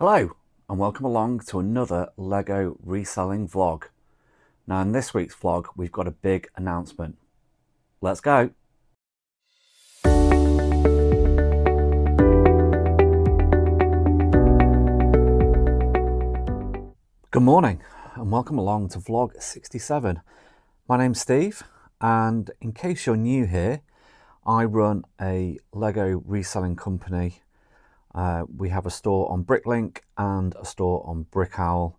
Hello and welcome along to another Lego reselling vlog. Now in this week's vlog we've got a big announcement. Let's go! Good morning and welcome along to vlog 67. My name's Steve and in case you're new here, I run a Lego reselling company. We have a store on Bricklink and a store on BrickOwl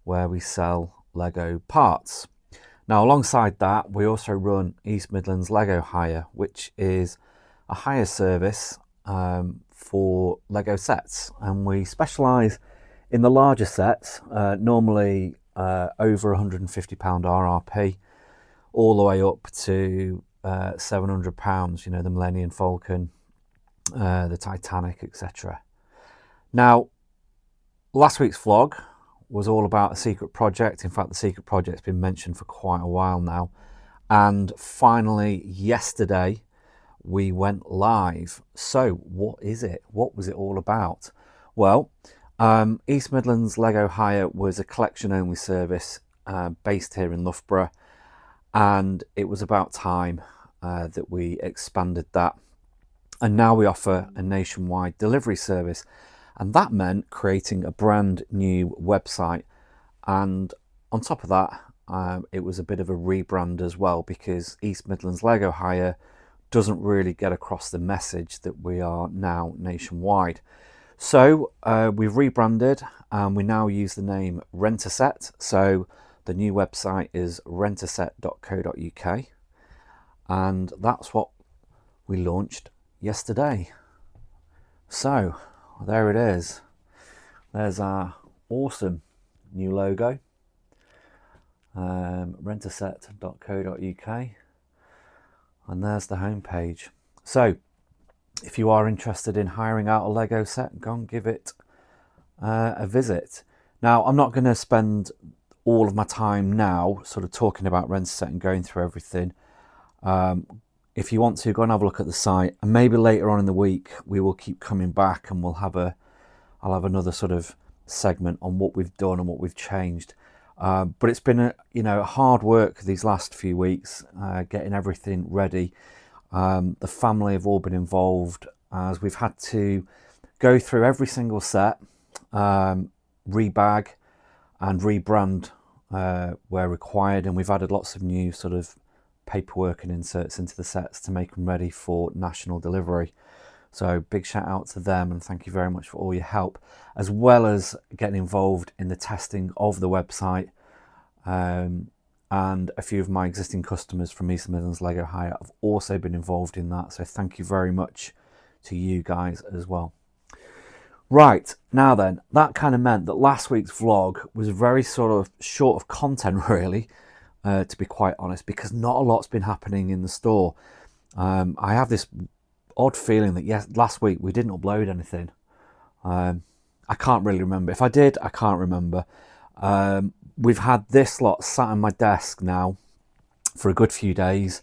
where we sell Lego parts. Now alongside that we also run East Midlands Lego Hire, which is a hire service for Lego sets, and we specialise in the larger sets, normally over £150 RRP, all the way up to £700, you know, the Millennium Falcon, the Titanic, etc. Now, last week's vlog was all about a secret project. In fact, the secret project's been mentioned for quite a while now. And finally, yesterday, we went live. So what is it? What was it all about? Well, East Midlands Lego Hire was a collection-only service based here in Loughborough. And it was about time that we expanded that. And now we offer a nationwide delivery service. And that meant creating a brand new website. And on top of that, it was a bit of a rebrand as well, because East Midlands Lego Hire doesn't really get across the message that we are now nationwide. So we've rebranded and we now use the name Rentaset. So the new website is rentaset.co.uk. And that's what we launched yesterday. So there it is. There's our awesome new logo, rentaset.co.uk, and there's the homepage. So if you are interested in hiring out a Lego set, go and give it a visit. Now, I'm not going to spend all of my time now sort of talking about Rentaset and going through everything. If you want to, go and have a look at the site, and maybe later on in the week we will keep coming back and I'll have another sort of segment on what we've done and what we've changed. But it's been hard work these last few weeks, getting everything ready. The family have all been involved as we've had to go through every single set, rebag and rebrand where required, and we've added lots of new sort of paperwork and inserts into the sets to make them ready for national delivery. So big shout out to them and thank you very much for all your help, as well as getting involved in the testing of the website. And a few of my existing customers from East Midlands Lego Hire have also been involved in that, so thank you very much to you guys as well. Right, now then, that kind of meant that last week's vlog was very sort of short of content really, to be quite honest, because not a lot's been happening in the store. I have this odd feeling that last week we didn't upload anything. I can't really remember. If I did, I can't remember. We've had this lot sat on my desk now for a good few days.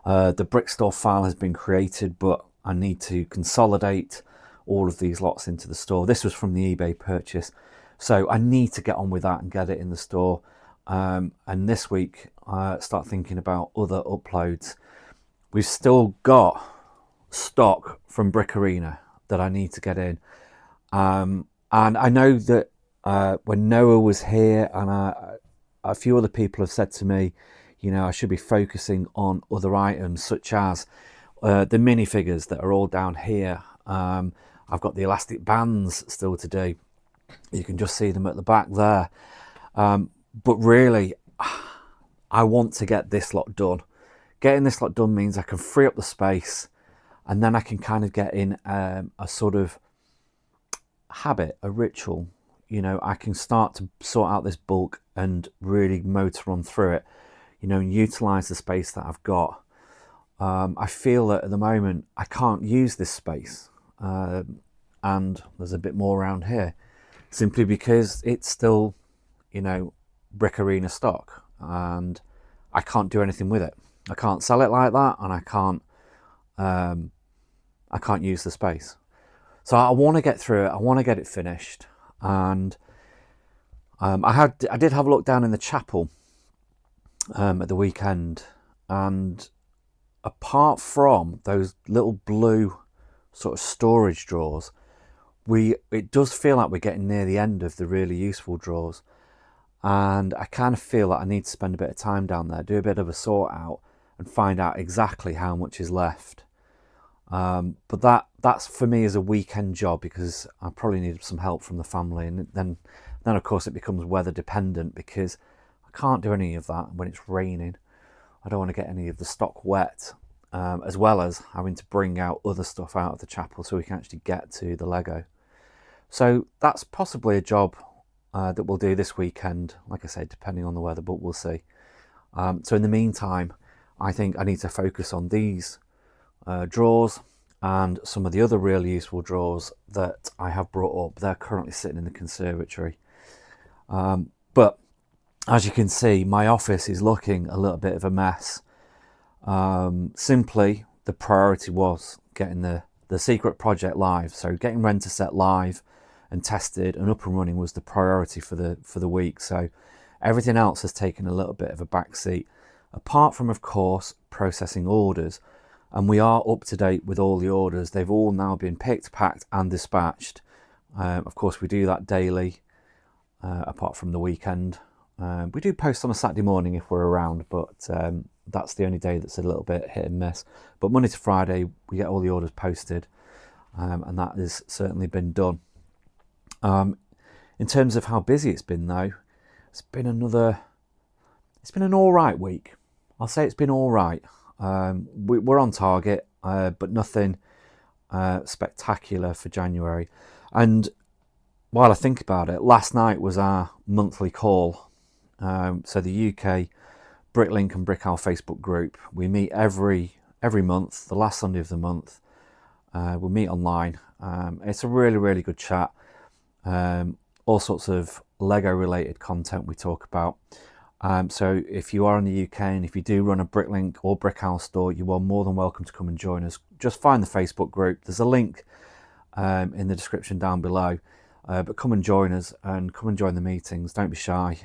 The brick store file has been created, but I need to consolidate all of these lots into the store. This was from the eBay purchase, so I need to get on with that and get it in the store. And this week start thinking about other uploads. We've still got stock from Brick Arena that I need to get in, and I know that when Noah was here and a few other people have said to me, you know, I should be focusing on other items such as the minifigures that are all down here. I've got the elastic bands still to do. You can just see them at the back there. But really, I want to get this lot done. Getting this lot done means I can free up the space, and then I can kind of get in a sort of habit, a ritual. You know, I can start to sort out this bulk and really motor on through it, you know, and utilize the space that I've got. I feel that at the moment I can't use this space, and there's a bit more around here, simply because it's still, you know, Brick Arena stock, and I can't do anything with it. I can't sell it like that, and I can't use the space. So I want to get through it. I want to get it finished. And I did have a look down in the chapel at the weekend, and apart from those little blue sort of storage drawers, it does feel like we're getting near the end of the really useful drawers, and I kind of feel that I need to spend a bit of time down there, do a bit of a sort out and find out exactly how much is left. But that's for me is a weekend job, because I probably need some help from the family, and then of course it becomes weather dependent, because I can't do any of that when it's raining. I don't want to get any of the stock wet, as well as having to bring out other stuff out of the chapel so we can actually get to the Lego. So that's possibly a job that we'll do this weekend, like I said, depending on the weather, but we'll see. So in the meantime, I think I need to focus on these drawers and some of the other really useful drawers that I have brought up. They're currently sitting in the conservatory. But as you can see, my office is looking a little bit of a mess. Simply, the priority was getting the secret project live. So getting rentaset live and tested and up and running was the priority for the week. So everything else has taken a little bit of a backseat, apart from, of course, processing orders. And we are up to date with all the orders. They've all now been picked, packed and dispatched. Of course, we do that daily, apart from the weekend. We do post on a Saturday morning if we're around, but that's the only day that's a little bit hit and miss. But Monday to Friday, we get all the orders posted, and that has certainly been done. In terms of how busy it's been, though, it's been an all right week. I'll say it's been all right. We're on target, but nothing spectacular for January. And while I think about it, last night was our monthly call. So the UK Bricklink and Brickowl Facebook group, we meet every month, the last Sunday of the month. We meet online. It's a really, really good chat. All sorts of Lego related content we talk about. So if you are in the UK and if you do run a Bricklink or Brickowl store, you are more than welcome to come and join us. Just find the Facebook group. There's a link in the description down below. But come and join us and come and join the meetings. Don't be shy.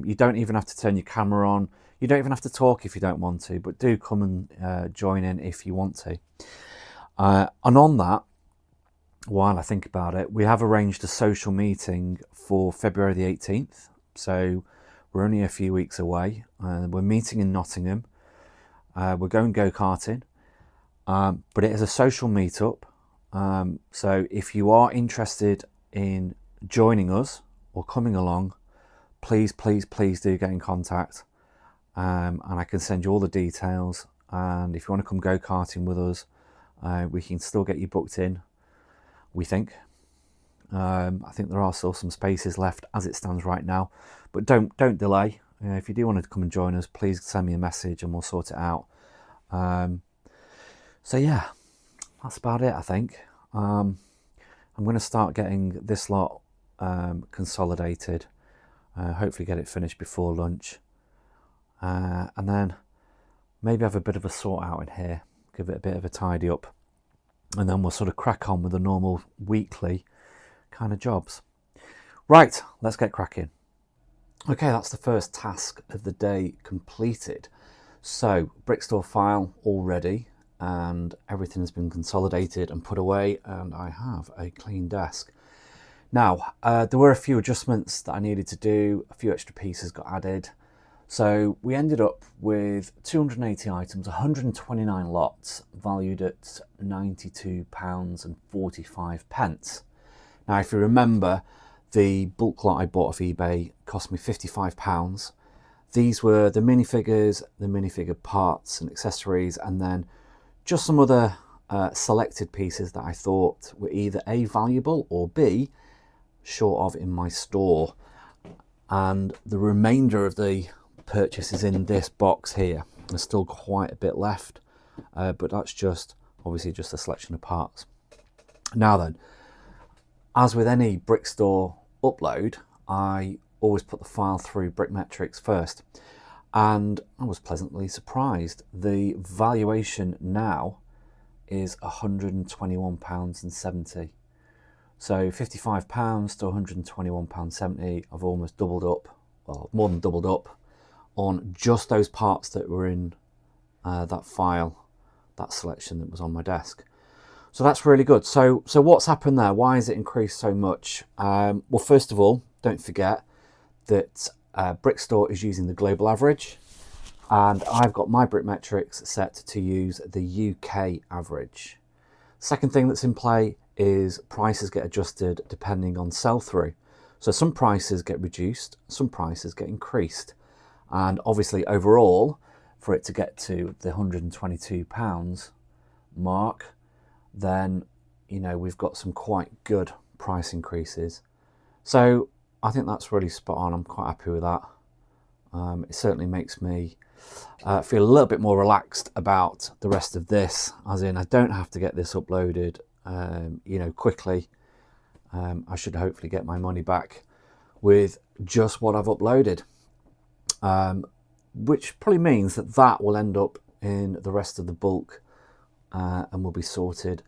You don't even have to turn your camera on. You don't even have to talk if you don't want to, but do come and join in if you want to. And on that, while I think about it, we have arranged a social meeting for February the 18th. So we're only a few weeks away. We're meeting in Nottingham. We're going go-karting. But it is a social meetup. So if you are interested in joining us or coming along, please do get in contact, and I can send you all the details. And if you want to come go-karting with us, we can still get you booked in, we think. I think there are still some spaces left as it stands right now, but don't delay. If you do want to come and join us, please send me a message and we'll sort it out. So yeah, that's about it, I think. I'm going to start getting this lot consolidated, hopefully get it finished before lunch, and then maybe have a bit of a sort out in here, give it a bit of a tidy up, and then we'll sort of crack on with the normal weekly kind of jobs. Right, let's get cracking. Okay, that's the first task of the day completed. So, Brickstore file all ready, and everything has been consolidated and put away, and I have a clean desk. Now, there were a few adjustments that I needed to do, a few extra pieces got added. So we ended up with 280 items, 129 lots, valued at £92.45. Now, if you remember, the bulk lot I bought off eBay cost me £55. These were the minifigures, the minifigure parts and accessories, and then just some other selected pieces that I thought were either A, valuable, or B, short of in my store. And the remainder of the purchases in this box here, there's still quite a bit left, but that's just obviously just a selection of parts. Now then, as with any Brickstore upload, I always put the file through Brickmetrics first, and I was pleasantly surprised. The valuation now is £121.70. So £55 to £121.70. I've almost doubled up, well, more than doubled up on just those parts that were in that file, that selection that was on my desk. So that's really good. So what's happened there? Why has it increased so much? Well, first of all, don't forget that Brickstore is using the global average, and I've got my BrickMetrics set to use the UK average. Second thing that's in play is prices get adjusted depending on sell-through. So some prices get reduced, some prices get increased. And obviously overall, for it to get to the £122 mark, then, you know, we've got some quite good price increases. So I think that's really spot on. I'm quite happy with that. It certainly makes me feel a little bit more relaxed about the rest of this, as in I don't have to get this uploaded, you know, quickly. I should hopefully get my money back with just what I've uploaded, which probably means that that will end up in the rest of the bulk and will be sorted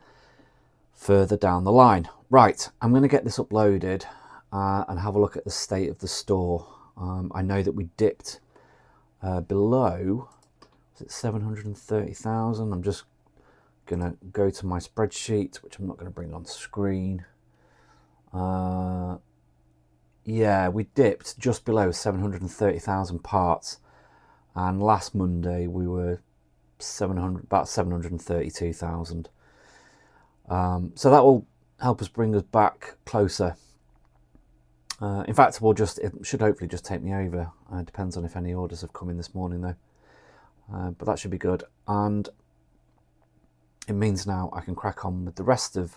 further down the line. Right, I'm going to get this uploaded and have a look at the state of the store. I know that we dipped below, was it 730,000? I'm just going to go to my spreadsheet, which I'm not going to bring on screen. Yeah, we dipped just below 730,000 parts, and last Monday we were about 732,000. So that will help us bring us back closer. In fact, it should hopefully just take me over. Depends on if any orders have come in this morning though. But that should be good. And it means now I can crack on with the rest of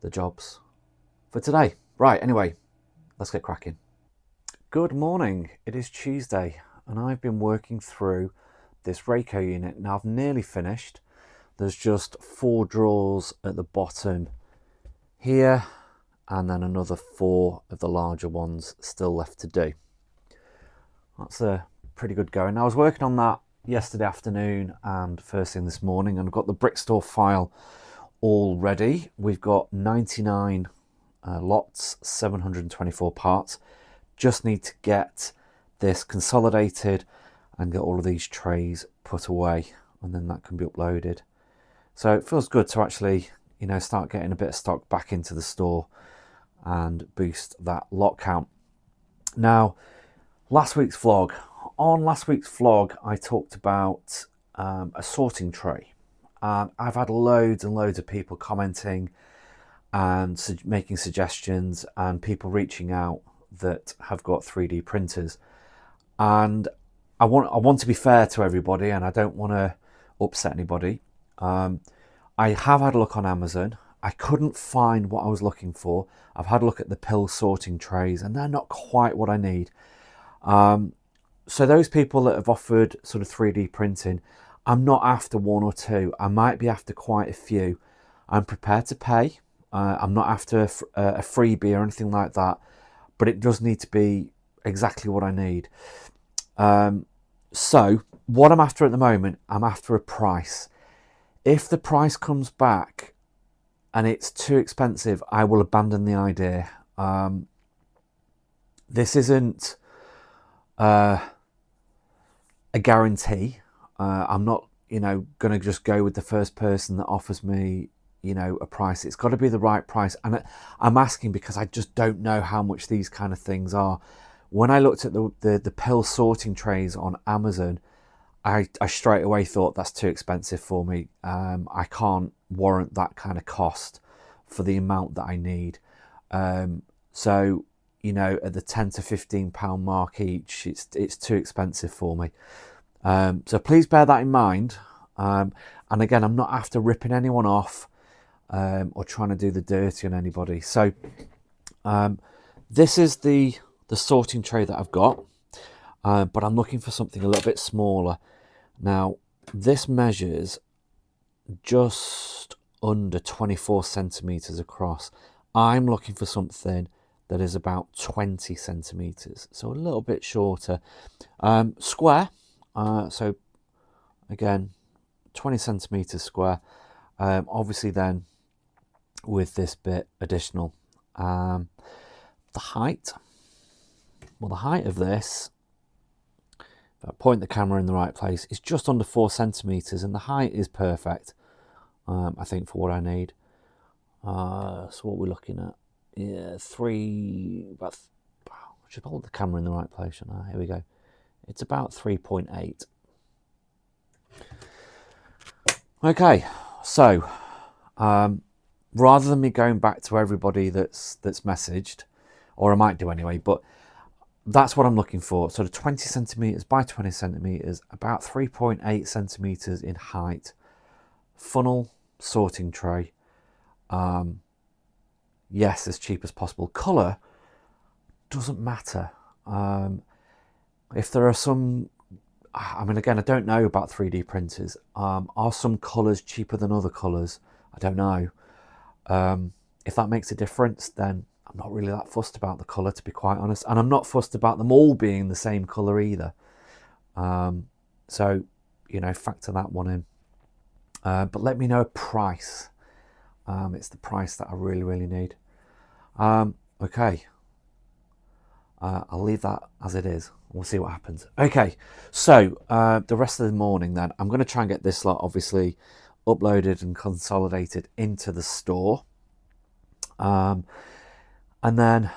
the jobs for today. Right, anyway, let's get cracking. Good morning. It is Tuesday and I've been working through this Rayco unit. Now I've nearly finished. There's just 4 drawers at the bottom here, and then another 4 of the larger ones still left to do. That's a pretty good going. I was working on that yesterday afternoon and first thing this morning, and I've got the Brickstore file all ready. We've got 99 lots, 724 parts. Just need to get this consolidated and get all of these trays put away, and then that can be uploaded. So it feels good to actually, you know, start getting a bit of stock back into the store and boost that lot count. Now, on last week's vlog, I talked about a sorting tray, and I've had loads and loads of people commenting and making suggestions, and people reaching out that have got 3D printers. And I want to be fair to everybody, and I don't want to upset anybody. I have had a look on Amazon. I couldn't find what I was looking for. I've had a look at the pill sorting trays, and they're not quite what I need. So those people that have offered sort of 3D printing, I'm not after 1 or 2. I might be after quite a few. I'm prepared to pay. I'm not after a freebie or anything like that, but it does need to be exactly what I need. So what I'm after at the moment, I'm after a price. If the price comes back and it's too expensive, I will abandon the idea. This isn't a guarantee. I'm not, you know, going to just go with the first person that offers me, you know, a price. It's got to be the right price. And I'm asking because I just don't know how much these kind of things are. When I looked at the pill sorting trays on Amazon, I straight away thought that's too expensive for me. I can't warrant that kind of cost for the amount that I need. So, you know, at the £10 to £15 mark each, it's too expensive for me. So please bear that in mind. And again, I'm not after ripping anyone off or trying to do the dirty on anybody. So this is the sorting tray that I've got, but I'm looking for something a little bit smaller. Now, this measures just under 24 centimeters across. I'm looking for something that is about 20 centimeters, so a little bit shorter. Square, so again, 20 centimeters square. Obviously then with this bit additional. The height, well, the height of this, if I point the camera in the right place, is just under 4 centimeters, and the height is perfect, I think, for what I need. So what we're looking at, yeah, I should hold the camera in the right place, shouldn't I? Here we go. It's about 3.8. Okay, so rather than me going back to everybody that's messaged, or I might do anyway, but that's what I'm looking for. Sort of 20 centimeters by 20 centimeters, about 3.8 centimeters in height, funnel sorting tray. Yes, as cheap as possible. Color doesn't matter. If there are some, I mean, again, I don't know about 3D printers. Are some colors cheaper than other colors? I don't know. If that makes a difference, then I'm not really that fussed about the color, to be quite honest. And I'm not fussed about them all being the same color either. So, you know, factor that one in. But let me know a price. It's the price that I really, really need. Okay. I'll leave that as it is. We'll see what happens. Okay, so the rest of the morning then, I'm going to try and get this lot obviously uploaded and consolidated into the store. And then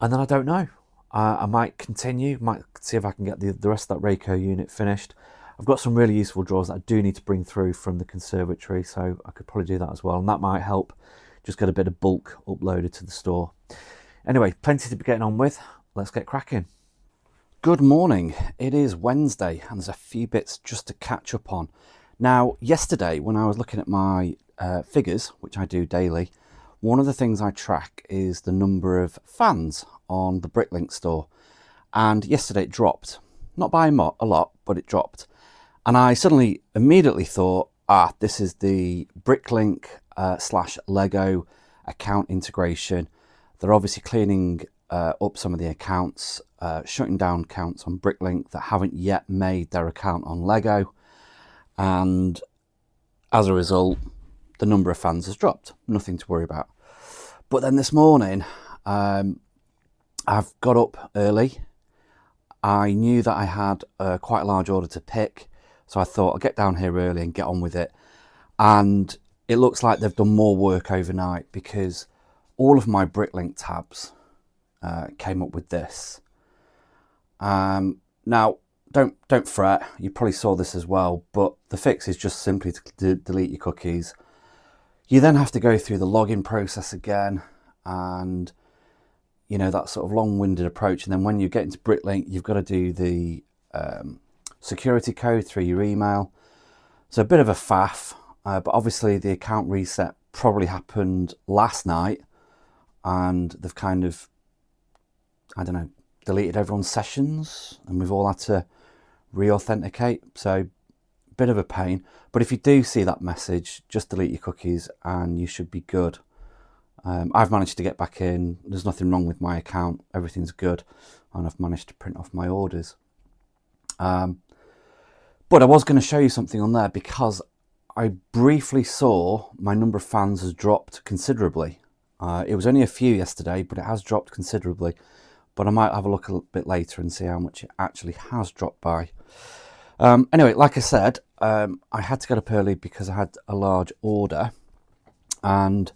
I don't know. I might continue, might see if I can get the rest of that Rayco unit finished. I've got some really useful drawers that I do need to bring through from the conservatory, so I could probably do that as well, and that might help just get a bit of bulk uploaded to the store. Anyway, plenty to be getting on with. Let's get cracking. Good morning. It is Wednesday and there's a few bits just to catch up on. Now, yesterday when I was looking at my figures, which I do daily, one of the things I track is the number of fans on the Bricklink store. And yesterday it dropped. Not by a lot, but it dropped. And I suddenly immediately thought, this is the Bricklink / Lego account integration. They're obviously cleaning up some of the accounts, shutting down accounts on Bricklink that haven't yet made their account on Lego. And as a result, the number of fans has dropped. Nothing to worry about. But then this morning, I've got up early. I knew that I had quite a large order to pick. So I thought I'll get down here early and get on with it. And it looks like they've done more work overnight because all of my Bricklink tabs came up with this. Now, don't fret. You probably saw this as well, but the fix is just simply to delete your cookies. You then have to go through the login process again, and you know, that sort of long-winded approach. And then when you get into Bricklink, you've got to do the security code through your email. So a bit of a faff, but obviously the account reset probably happened last night, and they've kind of, I don't know, deleted everyone's sessions, and we've all had to re-authenticate. So bit of a pain, but if you do see that message, just delete your cookies and you should be good. I've managed to get back in. There's nothing wrong with my account. Everything's good, and I've managed to print off my orders. But I was going to show you something on there because I briefly saw my number of fans has dropped considerably. It was only a few yesterday, but it has dropped considerably. But I might have a look a bit later and see how much it actually has dropped by. Anyway, like I said, I had to get up early because I had a large order. And,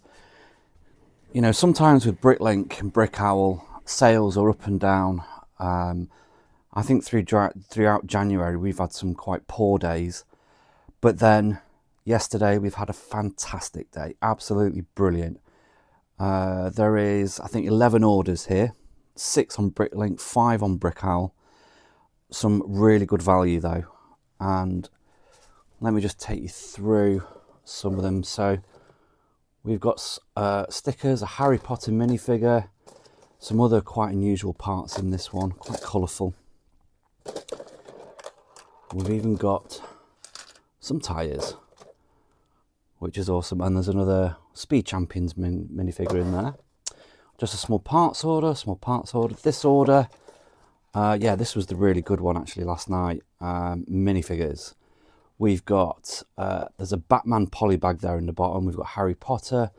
you know, sometimes with Bricklink and Brick Owl, sales are up and down. I think throughout January, we've had some quite poor days. But then yesterday, we've had a fantastic day. Absolutely brilliant. There is, I think, 11 orders here. 6 on Bricklink, 5 on Brick Owl. Some really good value though. And let me just take you through some of them. So we've got stickers, a Harry Potter minifigure, some other quite unusual parts in this one, quite colourful. We've even got some tyres, which is awesome. And there's another Speed Champions minifigure in there. Just a small parts order. This order, yeah, this was the really good one actually last night. Minifigures. We've got, there's a Batman poly bag there in the bottom. We've got Harry Potter,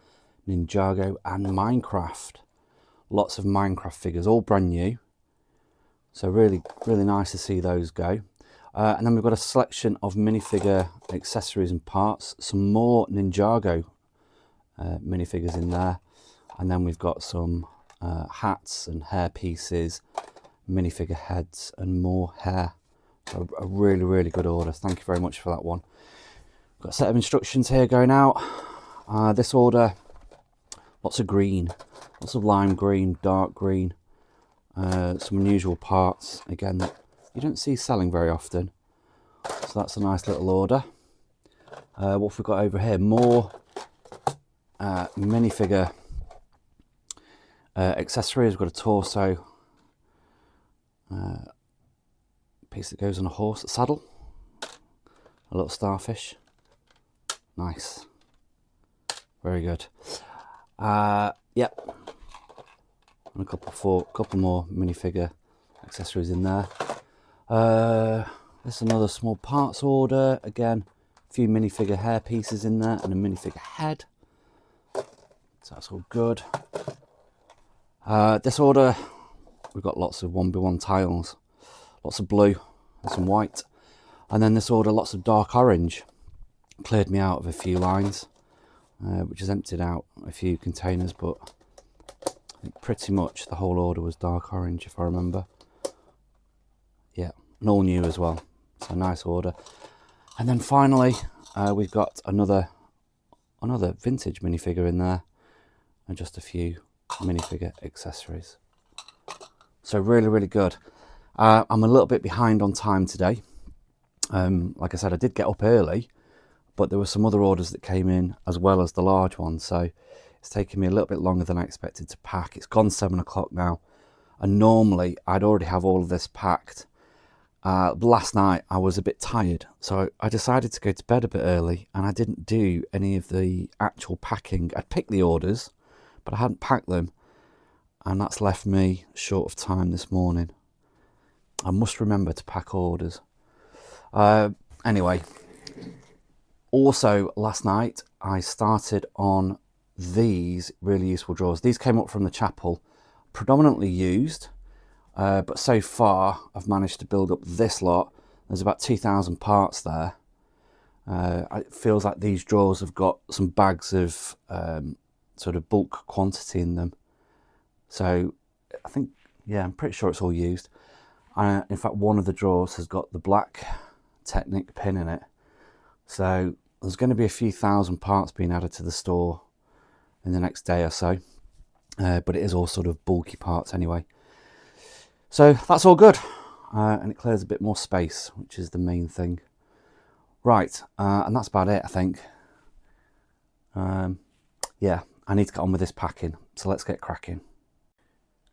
Ninjago and Minecraft. Lots of Minecraft figures, all brand new. So really, really nice to see those go. And then we've got a selection of minifigure accessories and parts. Some more Ninjago minifigures in there. And then we've got some hats and hair pieces, minifigure heads and more hair. So a really, really good order. Thank you very much for that one. Got a set of instructions here going out. This order, lots of green, lots of lime green, dark green, some unusual parts, again, that you don't see selling very often. So that's a nice little order. What have we got over here? More minifigure accessories. We've got a torso, piece that goes on a horse, a saddle, a little starfish. Nice, very good. Yep, and a couple more minifigure accessories in there. There's another small parts order. Again, a few minifigure hair pieces in there and a minifigure head. So that's all good. This order, we've got lots of 1x1 tiles, lots of blue and some white. And then this order, lots of dark orange. Cleared me out of a few lines, which has emptied out a few containers, but I think pretty much the whole order was dark orange, if I remember. Yeah, and all new as well. So nice order. And then finally, we've got another vintage minifigure in there, and just a few minifigure accessories. So really, really good. I'm a little bit behind on time today. Like I said, I did get up early, but there were some other orders that came in as well as the large one. So it's taken me a little bit longer than I expected to pack. It's gone 7 o'clock now. And normally I'd already have all of this packed. Last night I was a bit tired, so I decided to go to bed a bit early, and I didn't do any of the actual packing. I'd picked the orders, but I hadn't packed them, and that's left me short of time this morning. I must remember to pack orders. Anyway, also last night I started on these really useful drawers. These came up from the chapel, predominantly used. But so far I've managed to build up this lot. There's about 2,000 parts there. It feels like these drawers have got some bags of sort of bulk quantity in them. So I think, yeah, I'm pretty sure it's all used. In fact, one of the drawers has got the black Technic pin in it. So there's going to be a few thousand parts being added to the store in the next day or so. But it is all sort of bulky parts anyway. So that's all good, and it clears a bit more space, which is the main thing. Right, and that's about it, I think. Yeah, I need to get on with this packing, so let's get cracking.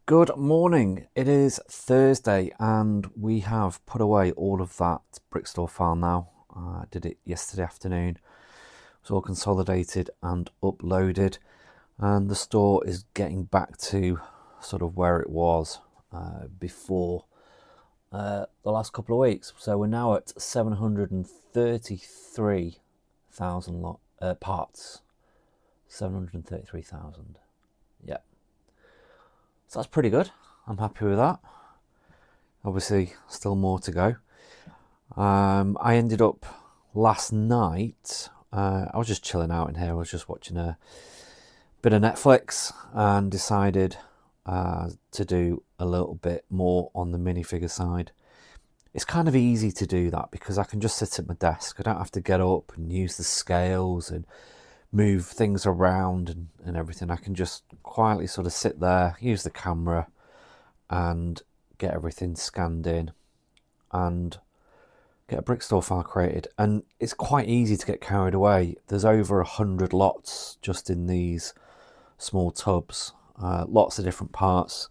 Good morning. It is Thursday, and we have put away all of that Brickstore file now. I did it yesterday afternoon. It's all consolidated and uploaded, and the store is getting back to sort of where it was before the last couple of weeks. So we're now at 733,000 parts. 733,000. Yeah. So that's pretty good. I'm happy with that. Obviously, still more to go. I ended up last night, I was just chilling out in here. I was just watching a bit of Netflix and decided to do a little bit more on the minifigure side. It's kind of easy to do that because I can just sit at my desk. I don't have to get up and use the scales and move things around and everything. I can just quietly sort of sit there, use the camera and get everything scanned in and get a Brickstore file created. And it's quite easy to get carried away. There's over 100 lots just in these small tubs. Lots of different parts,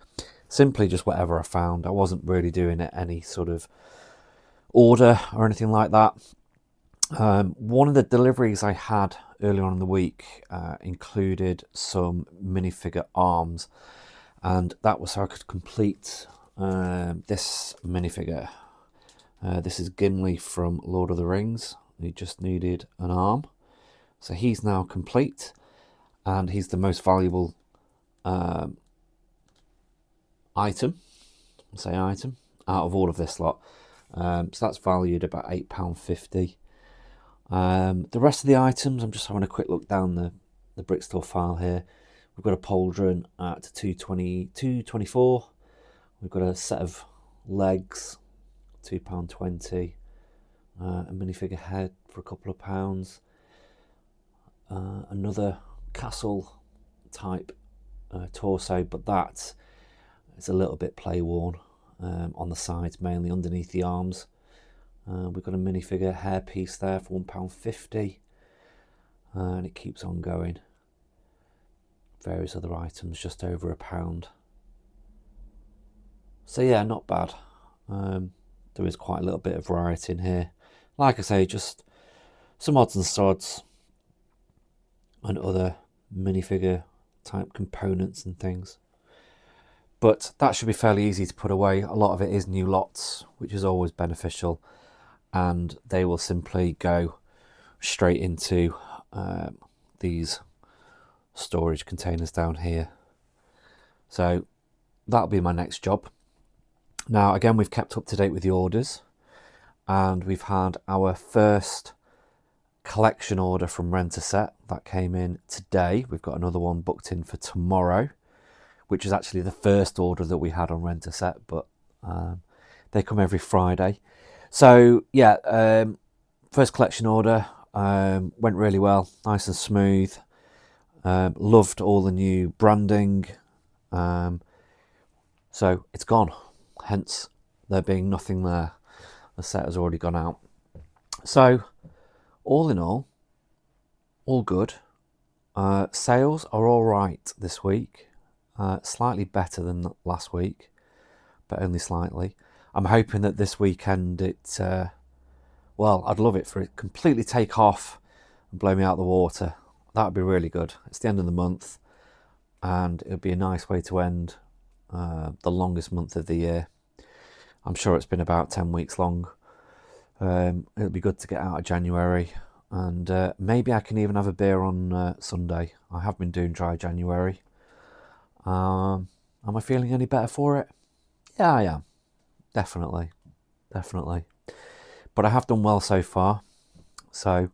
simply just whatever I found. I wasn't really doing it any sort of order or anything like that. One of the deliveries I had earlier on in the week included some minifigure arms, and that was so I could complete this minifigure. This is Gimli from Lord of the Rings. He just needed an arm. So he's now complete, and he's the most valuable item out of all of this lot. So that's valued about £8.50. The rest of the items, I'm just having a quick look down the brick store file here. We've got a pauldron at £2.24. We've got a set of legs, £2.20. A minifigure head for a couple of pounds. Another castle type torso, but that is a little bit play worn on the sides, mainly underneath the arms. We've got a minifigure hairpiece there for £1.50, and it keeps on going. Various other items just over £1. So yeah, not bad. There is quite a little bit of variety in here. Like I say, just some odds and sods and other minifigure type components and things. But that should be fairly easy to put away. A lot of it is new lots, which is always beneficial, and they will simply go straight into these storage containers down here. So that'll be my next job. Now again, we've kept up to date with the orders, and we've had our first collection order from Rentaset that came in today. We've got another one booked in for tomorrow, which is actually the first order that we had on Rentaset, but they come every Friday. So yeah, first collection order went really well, nice and smooth. Loved all the new branding. So it's gone, hence there being nothing there. The set has already gone out. So all in all good. Sales are all right this week. Slightly better than last week, but only slightly. I'm hoping that this weekend well, I'd love it for it completely take off and blow me out of the water. That would be really good. It's the end of the month, and it would be a nice way to end the longest month of the year. I'm sure it's been about 10 weeks long. It'll be good to get out of January, and maybe I can even have a beer on Sunday. I have been doing dry January. Am I feeling any better for it? Yeah, I am. Definitely. But I have done well so far, so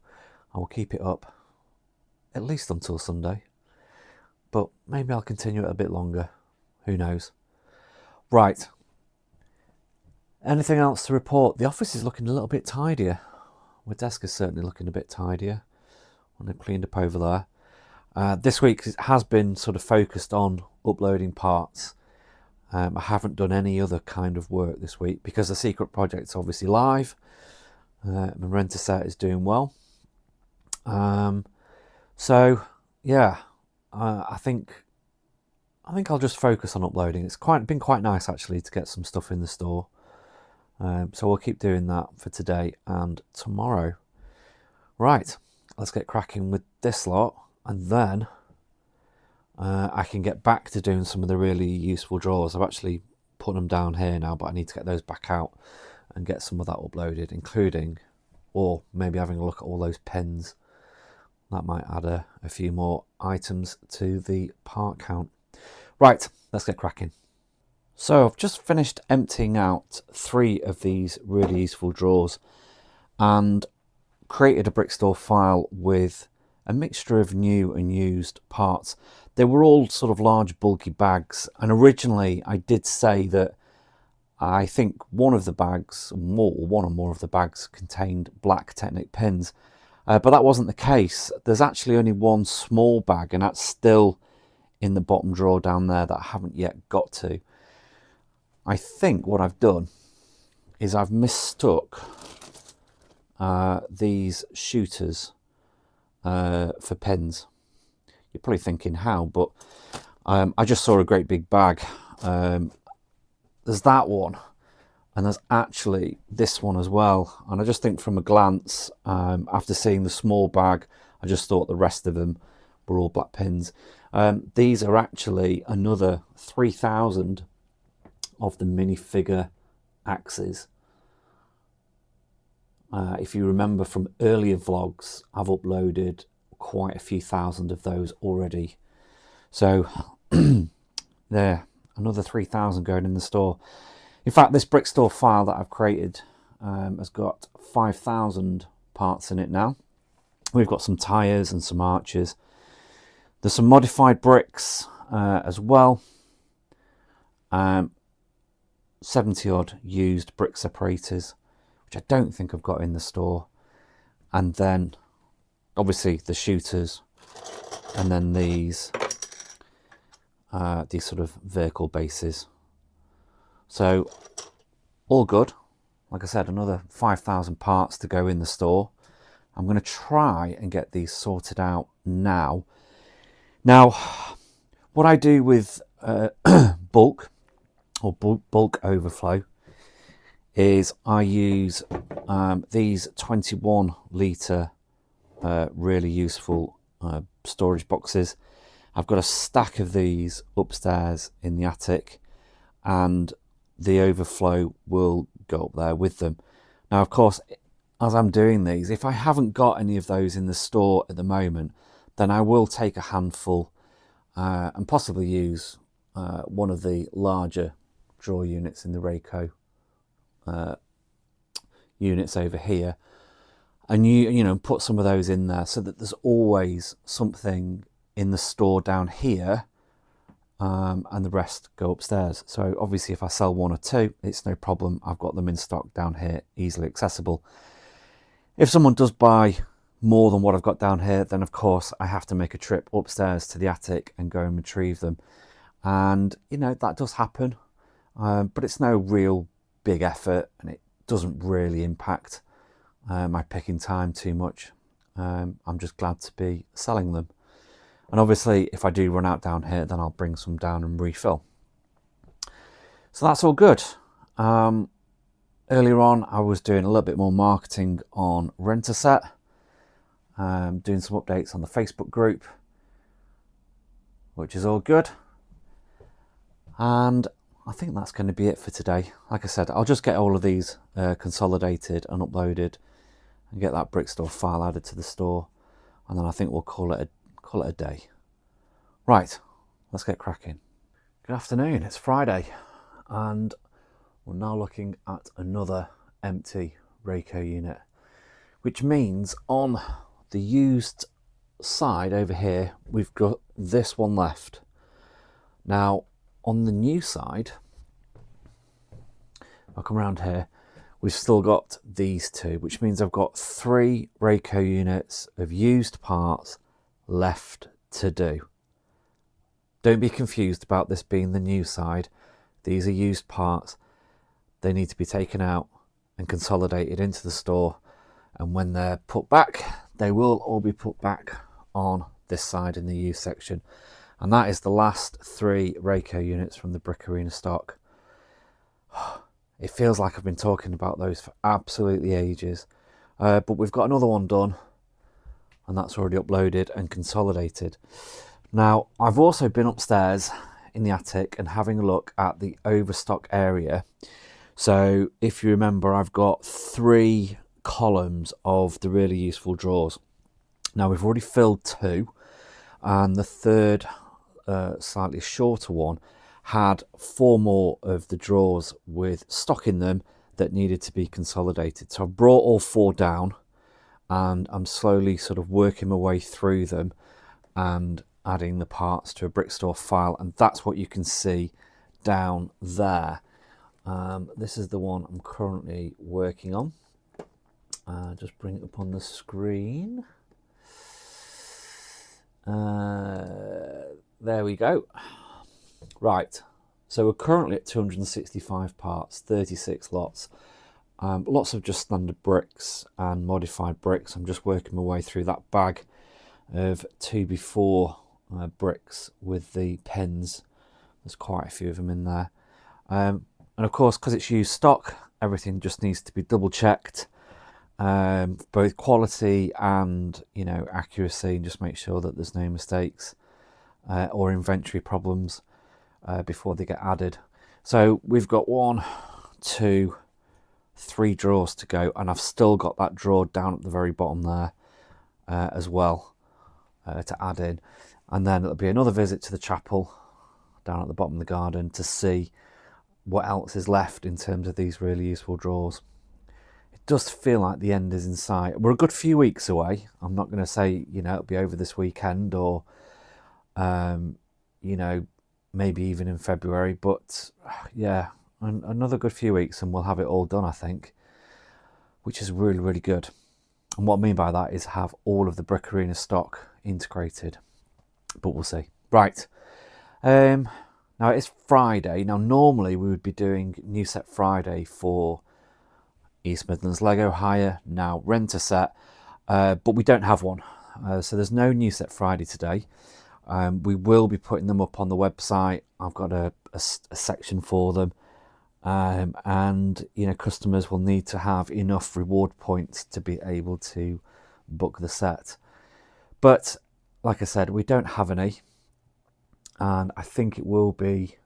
I will keep it up at least until Sunday. But maybe I'll continue it a bit longer. Who knows? Right. Anything else to report? The office is looking a little bit tidier. My desk is certainly looking a bit tidier when I've cleaned up over there. This week has been sort of focused on uploading parts. I haven't done any other kind of work this week because the secret project's obviously live. My Rentaset is doing well. So yeah, I think I'll just focus on uploading. It's been quite nice actually to get some stuff in the store. So we'll keep doing that for today and tomorrow. Right, let's get cracking with this lot, and then I can get back to doing some of the really useful drawers. I've actually put them down here now, but I need to get those back out and get some of that uploaded, including, or maybe having a look at all those pens. That might add a few more items to the part count. Right, let's get cracking. So I've just finished emptying out 3 of these really useful drawers and created a brick store file with a mixture of new and used parts. They were all sort of large bulky bags, and originally I did say that I think one of the bags, one or more of the bags, contained black Technic pins, but that wasn't the case. There's actually only one small bag, and that's still in the bottom drawer down there that I haven't yet got to. I think what I've done is I've mistook these shooters for pens. You're probably thinking how, but I just saw a great big bag. There's that one, and there's actually this one as well. And I just think from a glance, after seeing the small bag, I just thought the rest of them were all black pins. These are actually another 3,000 of the minifigure axes. If you remember from earlier vlogs, I've uploaded quite a few thousand of those already. So there, another 3,000 going in the store. In fact, this brick store file that I've created has got 5,000 parts in it now. We've got some tyres and some arches. There's some modified bricks as well. 70 odd used brick separators, which I don't think I've got in the store. And then obviously the shooters, and then these sort of vehicle bases. So all good. Like I said, another 5,000 parts to go in the store. I'm going to try and get these sorted out now. Now, what I do with bulk or bulk overflow is I use these 21 litre really useful storage boxes. I've got a stack of these upstairs in the attic, and the overflow will go up there with them. Now, of course, as I'm doing these, if I haven't got any of those in the store at the moment, then I will take a handful and possibly use one of the larger drawer units in the Rayco units over here, and you know, put some of those in there so that there's always something in the store down here, and the rest go upstairs. So obviously if I sell one or two, it's no problem. I've got them in stock down here, easily accessible. If someone does buy more than what I've got down here, then of course I have to make a trip upstairs to the attic and go and retrieve them. And you know, that does happen, but it's no real big effort, and it doesn't really impact my picking time too much. I'm just glad to be selling them. And obviously if I do run out down here, then I'll bring some down and refill. So that's all good. Earlier on I was doing a little bit more marketing on Rentaset, doing some updates on the Facebook group, which is all good. And I think that's going to be it for today. Like I said, I'll just get all of these consolidated and uploaded and get that brick store file added to the store, and then I think we'll call it a day. Right, let's get cracking. Good afternoon, it's Friday, and we're now looking at another empty Rayco unit, which means on the used side over here we've got this one left. Now on the new side, I'll come around here, we've still got these two, which means I've got 3 Rayco units of used parts left to do. Don't be confused about this being the new side. These are used parts. They need to be taken out and consolidated into the store, and when they're put back, they will all be put back on this side in the used section. And that is the last 3 Rayco units from the Brick Arena stock. It feels like I've been talking about those for absolutely ages, but we've got another one done, and that's already uploaded and consolidated. Now I've also been upstairs in the attic and having a look at the overstock area. So if you remember, I've got 3 columns of the really useful drawers. Now we've already filled 2, and the third slightly shorter one had 4 more of the drawers with stock in them that needed to be consolidated. So I brought all 4 down, and I'm slowly sort of working my way through them and adding the parts to a brick store file, and that's what you can see down there. This is the one I'm currently working on. Just bring it up on the screen. There we go. Right, so we're currently at 265 parts, 36 lots. Lots of just standard bricks and modified bricks. I'm just working my way through that bag of 2x4 bricks with the pens. There's quite a few of them in there. And of course, because it's used stock, everything just needs to be double checked, both quality and, you know, accuracy, and just make sure that there's no mistakes or inventory problems before they get added. So we've got 1, 2, 3 drawers to go, and I've still got that drawer down at the very bottom there as well to add in. And then it'll be another visit to the chapel down at the bottom of the garden to see what else is left in terms of these really useful drawers. It does feel like the end is in sight. We're a good few weeks away. I'm not going to say, you know, it'll be over this weekend or, you know, maybe even in February, but yeah, another good few weeks and we'll have it all done, I think, which is really, really good. And what I mean by that is have all of the Brick Arena stock integrated, but we'll see. Right. Now it's Friday. Now normally we would be doing New Set Friday for East Midlands Lego Hire, now Rentaset, but we don't have one. So there's no New Set Friday today. We will be putting them up on the website. I've got a section for them. And you know, customers will need to have enough reward points to be able to book the set. But like I said, we don't have any, and I think it will be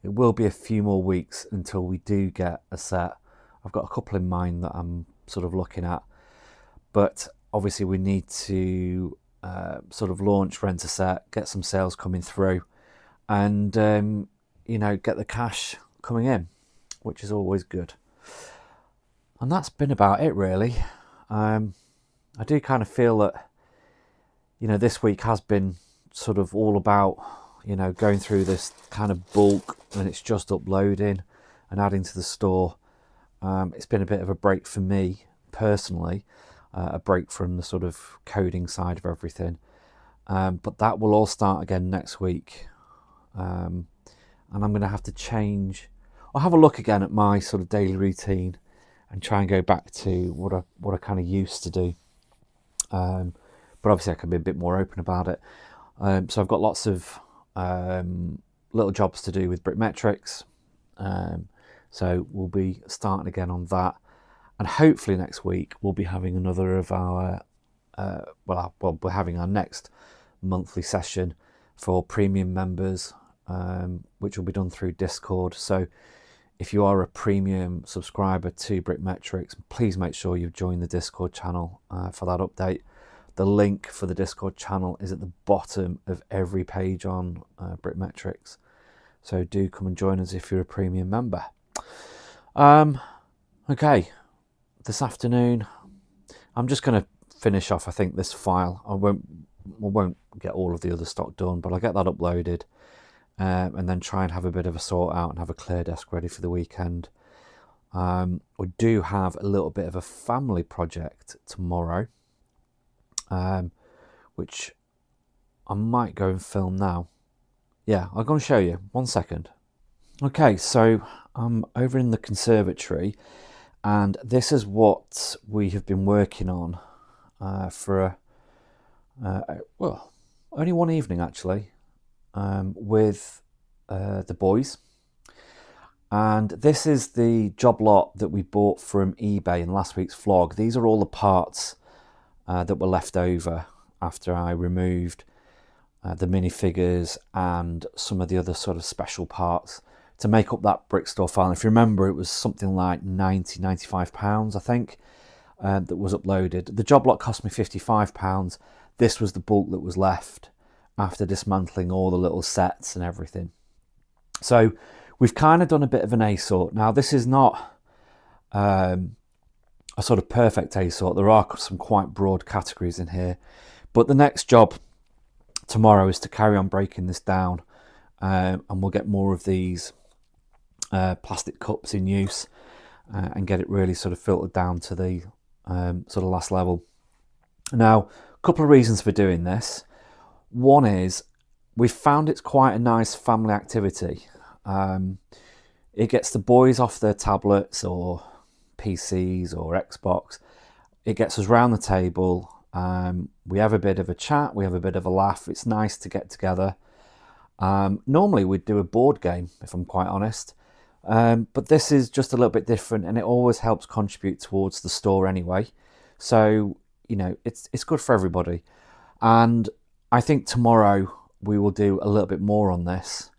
a few more weeks until we do get a set. I've got a couple in mind that I'm sort of looking at, but obviously we need to sort of launch Rentaset, get some sales coming through, and you know, get the cash coming in, which is always good. And that's been about it, really. I do kind of feel that, you know, this week has been sort of all about, you know, going through this kind of bulk and it's just uploading and adding to the store. It's been a bit of a break for me personally, a break from the sort of coding side of everything. But that will all start again next week. And I'm going to have to change. I'll have a look again at my sort of daily routine and try and go back to what I kind of used to do. But obviously I can be a bit more open about it. So I've got lots of little jobs to do with Brickmetrics. So we'll be starting again on that. And hopefully next week we'll be having another of our, we're having our next monthly session for premium members, which will be done through Discord. So if you are a premium subscriber to Brickmetrics, please make sure you've joined the Discord channel for that update. The link for the Discord channel is at the bottom of every page on Brickmetrics. So do come and join us if you're a premium member. Okay, this afternoon, I'm just going to finish off, I think, this file. I won't get all of the other stock done, but I'll get that uploaded and then try and have a bit of a sort out and have a clear desk ready for the weekend. We do have a little bit of a family project tomorrow, which I might go and film now. Yeah, I'll go and show you. 1 second. Okay, so I'm over in the conservatory, and this is what we have been working on for well, only one evening actually, with the boys. And this is the job lot that we bought from eBay in last week's vlog. These are all the parts that were left over after I removed the minifigures and some of the other sort of special parts to make up that brick store file. And if you remember, it was something like £95, I think, that was uploaded. The job lot cost me £55. This was the bulk that was left after dismantling all the little sets and everything. So we've kind of done a bit of an A-sort. Now, this is not a sort of perfect A-sort. There are some quite broad categories in here. But the next job tomorrow is to carry on breaking this down, and we'll get more of these plastic cups in use and get it really sort of filtered down to the sort of last level. Now, a couple of reasons for doing this. One is we've found it's quite a nice family activity. It gets the boys off their tablets or PCs or Xbox. It gets us round the table. We have a bit of a chat, we have a bit of a laugh. It's nice to get together. Normally we'd do a board game, if I'm quite honest, but this is just a little bit different, and it always helps contribute towards the store anyway. So, you know, it's good for everybody. And I think tomorrow we will do a little bit more on this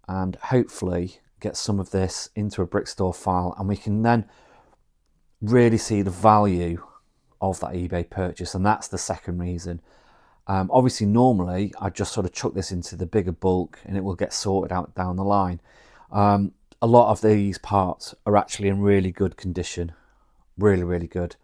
and hopefully get some of this into a brick store file, and we can then really see the value of that eBay purchase, and that's the second reason. Obviously, normally I just sort of chuck this into the bigger bulk and it will get sorted out down the line. A lot of these parts are actually in really good condition, really good.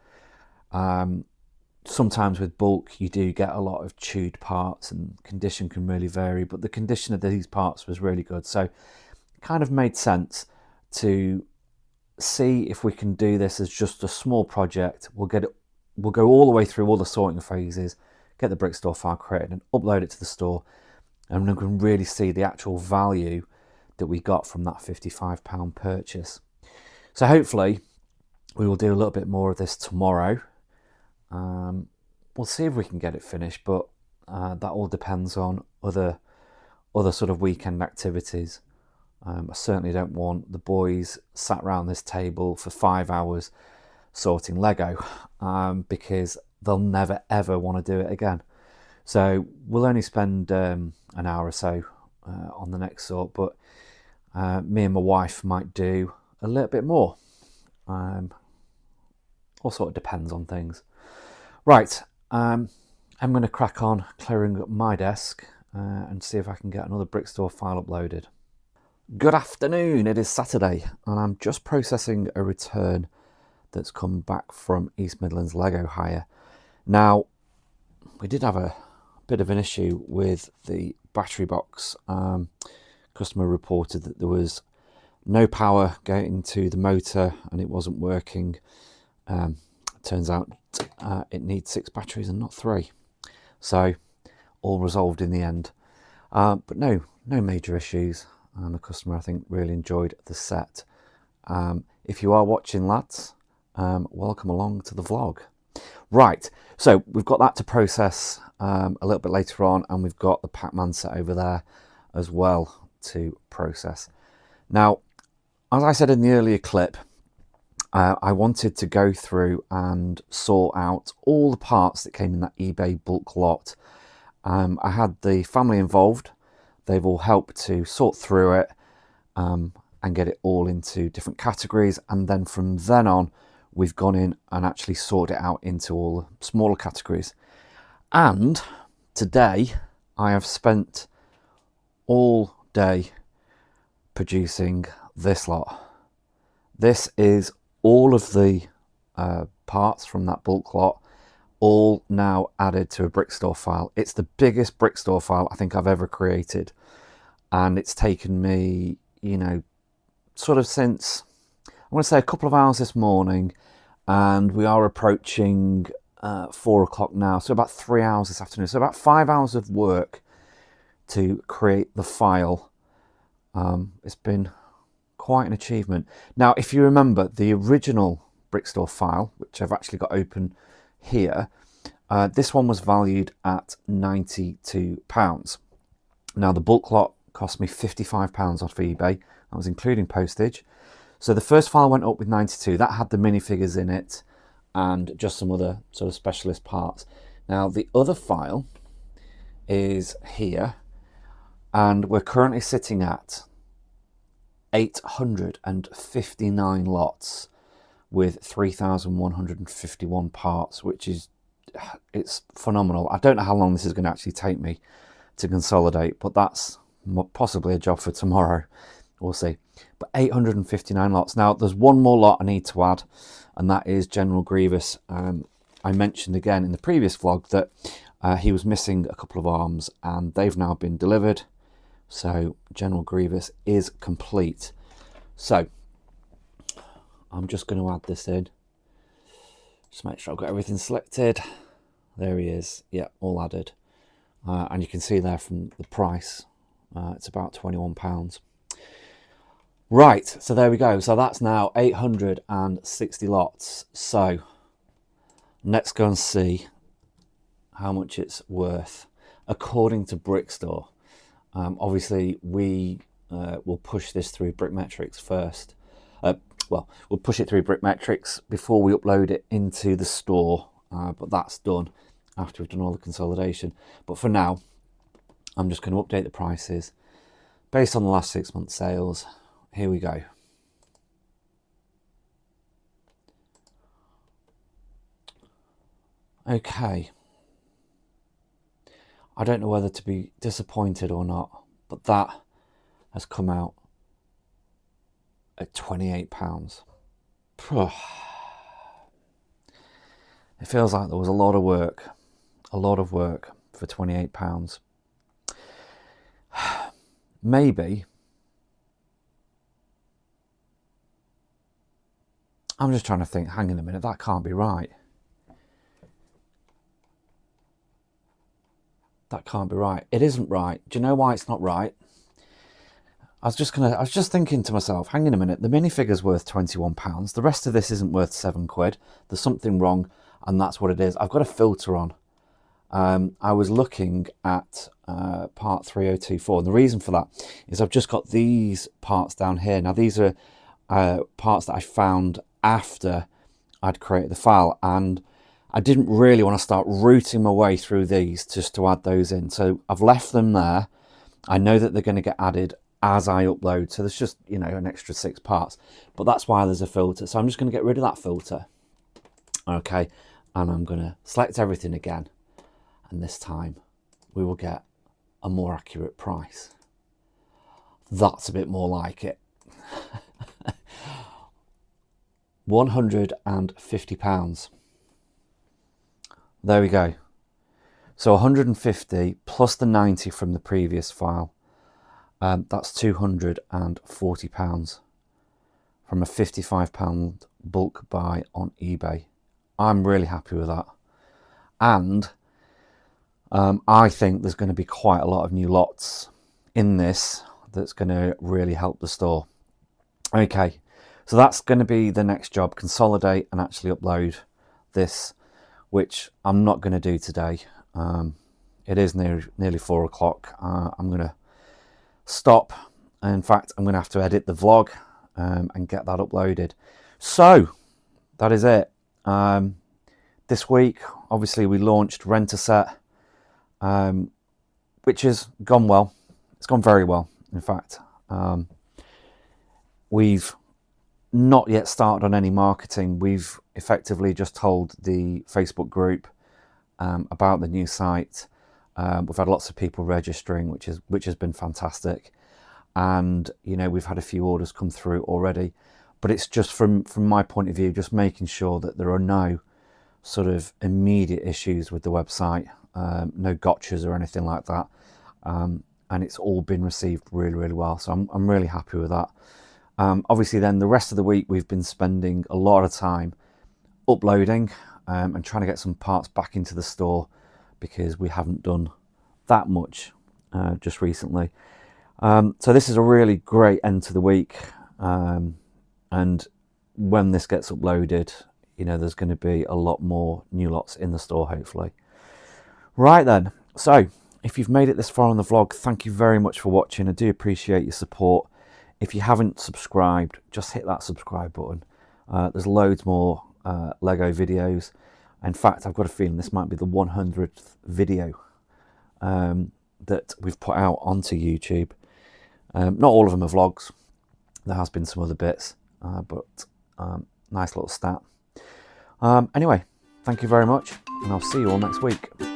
Sometimes with bulk you do get a lot of chewed parts and condition can really vary, but the condition of these parts was really good, so it kind of made sense to see if we can do this as just a small project. We'll go all the way through all the sorting phases, get the brick store file created and upload it to the store, and we can really see the actual value that we got from that £55 purchase. So hopefully we will do a little bit more of this tomorrow. We'll see if we can get it finished, but that all depends on other sort of weekend activities. I certainly don't want the boys sat around this table for 5 hours sorting Lego, because they'll never ever want to do it again. So we'll only spend an hour or so on the next sort, but me and my wife might do a little bit more. All sort of depends on things. Right, I'm going to crack on clearing up my desk and see if I can get another brick store file uploaded. Good afternoon, it is Saturday and I'm just processing a return that's come back from East Midlands Lego Hire. Now, we did have a bit of an issue with the battery box. Customer reported that there was no power getting to the motor and it wasn't working. Turns out it needs 6 batteries and not 3. So all resolved in the end. But no major issues. And the customer, I think, really enjoyed the set. If you are watching, lads, welcome along to the vlog. Right, so we've got that to process a little bit later on, and we've got the Pac-Man set over there as well to process. Now, as I said in the earlier clip, I wanted to go through and sort out all the parts that came in that eBay bulk lot. I had the family involved. They've all helped to sort through it and get it all into different categories. And then from then on, we've gone in and actually sorted it out into all the smaller categories. And today, I have spent all day producing this lot. This is all of the parts from that bulk lot, all now added to a brick store file. It's the biggest brick store file I think I've ever created, and it's taken me, you know, sort of since, I want to say a couple of hours this morning, and we are approaching 4 o'clock now, so about 3 hours this afternoon, so about 5 hours of work to create the file. It's been quite an achievement. Now, if you remember the original brick store file, which I've actually got open here, this one was valued at £92. Now the bulk lot cost me £55 off eBay. That was including postage. So the first file went up with 92. That had the minifigures in it and just some other sort of specialist parts. Now the other file is here, and we're currently sitting at 859 lots with 3,151 parts, which is, it's phenomenal. I don't know how long this is going to actually take me to consolidate, but that's possibly a job for tomorrow. We'll see. But 859 lots. Now, there's one more lot I need to add, and that is General Grievous. I mentioned again in the previous vlog that he was missing a couple of arms, and they've now been delivered. So General Grievous is complete. So I'm just going to add this in. Just make sure I've got everything selected. There he is. Yeah, all added. And you can see there from the price, it's about £21. Right, so there we go. So that's now 860 lots. So let's go and see how much it's worth according to Brickstore. Obviously, we will push this through BrickMetrics first. Well, we'll push it through BrickMetrics before we upload it into the store, but that's done after we've done all the consolidation. But for now, I'm just going to update the prices based on the last 6 months' sales. Here we go. Okay. I don't know whether to be disappointed or not, but that has come out at £28. It feels like there was a lot of work for £28. Maybe I'm just trying to think, hang on a minute, that can't be right. That can't be right. It isn't right. Do you know why it's not right? I was just thinking to myself, hang on a minute, the minifigure's worth £21. The rest of this isn't worth £7. There's something wrong, and that's what it is. I've got a filter on. I was looking at part 3024, and the reason for that is I've just got these parts down here. Now these are parts that I found after I'd created the file, and I didn't really want to start routing my way through these just to add those in. So I've left them there. I know that they're going to get added as I upload. So there's just, you know, an extra 6 parts, but that's why there's a filter. So I'm just going to get rid of that filter. Okay. And I'm going to select everything again. And this time we will get a more accurate price. That's a bit more like it. £150. There we go. So 150 plus the 90 from the previous file. That's £240 from a £55 bulk buy on eBay. I'm really happy with that. And I think there's going to be quite a lot of new lots in this that's going to really help the store. Okay, so that's going to be the next job, consolidate and actually upload this, which I'm not going to do today. It is nearly 4 o'clock. I'm going to stop. In fact, I'm going to have to edit the vlog and get that uploaded. So that is it. This week, obviously, we launched Rentaset, which has gone well. It's gone very well, in fact. We've not yet started on any marketing. We've effectively just told the Facebook group about the new site. We've had lots of people registering, which has been fantastic, and you know, we've had a few orders come through already. But it's just from my point of view, just making sure that there are no sort of immediate issues with the website, no gotchas or anything like that, and it's all been received really, really well. So I'm really happy with that. Obviously, then the rest of the week we've been spending a lot of time uploading and trying to get some parts back into the store, because we haven't done that much just recently. So this is a really great end to the week, and when this gets uploaded, you know, there's going to be a lot more new lots in the store, hopefully. Right then, so if you've made it this far on the vlog, thank you very much for watching. I do appreciate your support. If you haven't subscribed, just hit that subscribe button. There's loads more Lego videos. In fact, I've got a feeling this might be the 100th video that we've put out onto YouTube. Not all of them are vlogs. There has been some other bits, but nice little stat. Anyway, thank you very much, and I'll see you all next week.